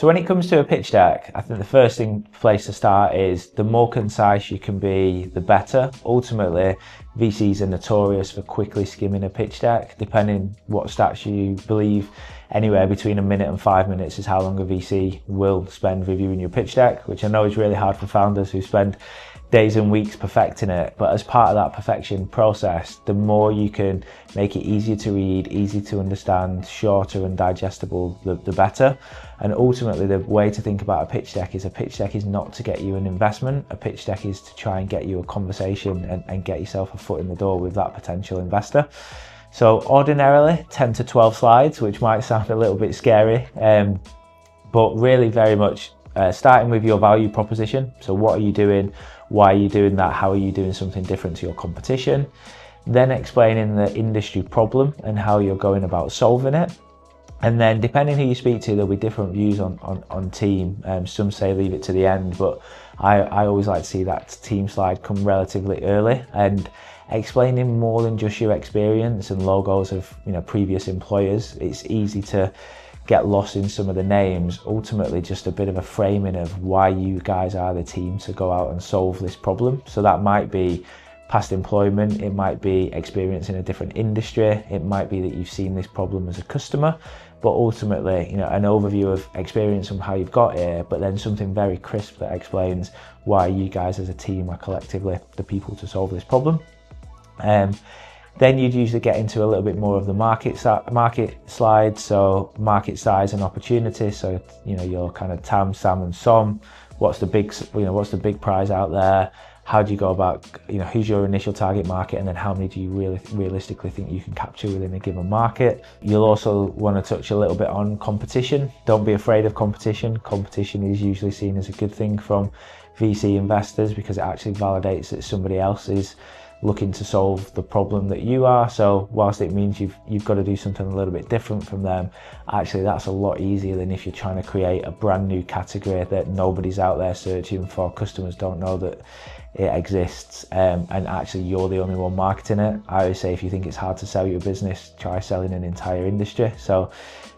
So when it comes to a pitch deck, I think the first place to start is the more concise you can be, the better. Ultimately, VCs are notorious for quickly skimming a pitch deck. Depending what stats you believe, anywhere between a minute and 5 minutes is how long a VC will spend reviewing your pitch deck, which I know is really hard for founders who spend days and weeks perfecting it. But as part of that perfection process, the more you can make it easier to read, easy to understand, shorter and digestible, the better. And ultimately, the way to think about a pitch deck is not to get you an investment. A pitch deck is to try and get you a conversation and get yourself a foot in the door with that potential investor. So ordinarily 10 to 12 slides, which might sound a little bit scary, but really very much starting with your value proposition. So what are you doing? Why are you doing that? How are you doing something different to your competition? Then explaining the industry problem and how you're going about solving it. And then depending who you speak to, there'll be different views on team. Some say leave it to the end, but I always like to see that team slide come relatively early, and explaining more than just your experience and logos of previous employers. It's easy to get lost in some of the names. Ultimately, just a bit of a framing of why you guys are the team to go out and solve this problem. So that might be past employment, it might be experience in a different industry, it might be that you've seen this problem as a customer, but ultimately, an overview of experience and how you've got here, but then something very crisp that explains why you guys as a team are collectively the people to solve this problem. Then you'd usually get into a little bit more of the market slide, so market size and opportunity. So your kind of TAM, SAM, and SOM. What's the big prize out there? How do you go about who's your initial target market, and then how many do you realistically think you can capture within a given market? You'll also want to touch a little bit on competition. Don't be afraid of competition. Competition is usually seen as a good thing from VC investors because it actually validates that somebody else is looking to solve the problem that you are. So whilst it means you've got to do something a little bit different from them, actually that's a lot easier than if you're trying to create a brand new category that nobody's out there searching for, customers don't know that it exists, and actually you're the only one marketing it. I always say if you think it's hard to sell your business, try selling an entire industry. So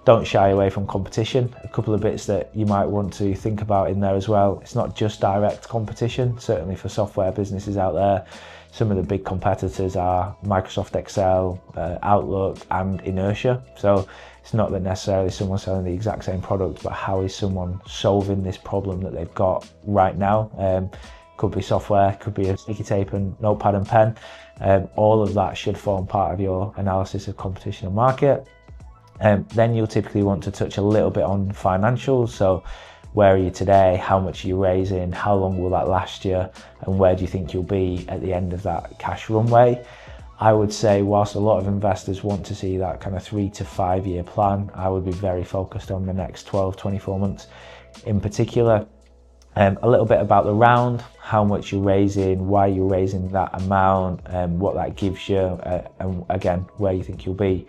don't shy away from competition. A couple of bits that you might want to think about in there as well. It's not just direct competition, certainly for software businesses out there. Some of the big competitors are Microsoft Excel, Outlook, and Inertia. So it's not that necessarily someone's selling the exact same product, but how is someone solving this problem that they've got right now? Could be software, could be a sticky tape and notepad and pen. All of that should form part of your analysis of competition and market. Then you'll typically want to touch a little bit on financials. So where are you today? How much are you raising? How long will that last you? And where do you think you'll be at the end of that cash runway? I would say whilst a lot of investors want to see that kind of 3 to 5 year plan, I would be very focused on the next 12, 24 months in particular. A little bit about the round, how much you're raising, why you're raising that amount, what that gives you, and again, where you think you'll be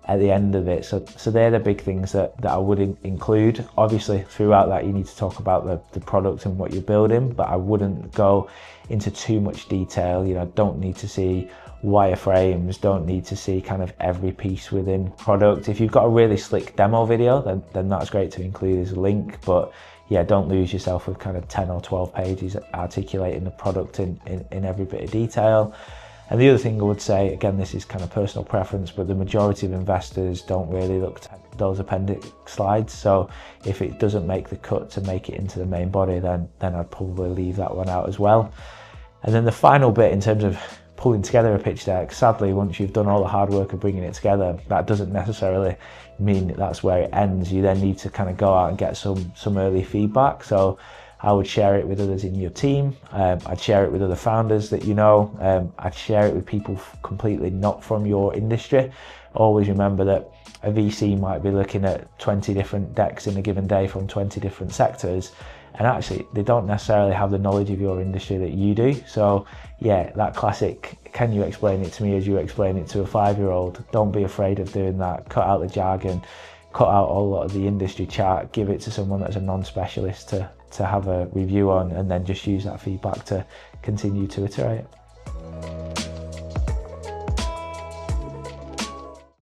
at the end of it. So they're the big things that I would include. Obviously, throughout that, you need to talk about the product and what you're building, but I wouldn't go into too much detail. Don't need to see wireframes, don't need to see kind of every piece within product. If you've got a really slick demo video, then that's great to include as a link, but yeah, don't lose yourself with kind of 10 or 12 pages articulating the product in every bit of detail. And the other thing I would say, again, this is kind of personal preference, but the majority of investors don't really look at those appendix slides. So if it doesn't make the cut to make it into the main body, then I'd probably leave that one out as well. And then the final bit in terms of pulling together a pitch deck, sadly, once you've done all the hard work of bringing it together, that doesn't necessarily mean that's where it ends. You then need to kind of go out and get some early feedback. So I would share it with others in your team. I'd share it with other founders that I'd share it with people completely not from your industry. Always remember that a VC might be looking at 20 different decks in a given day from 20 different sectors, and actually they don't necessarily have the knowledge of your industry that you do. So yeah, that classic, can you explain it to me as you explain it to a 5-year-old? Don't be afraid of doing that. Cut out the jargon, cut out a lot of the industry chat, give it to someone that's a non-specialist to have a review on, and then just use that feedback to continue to iterate.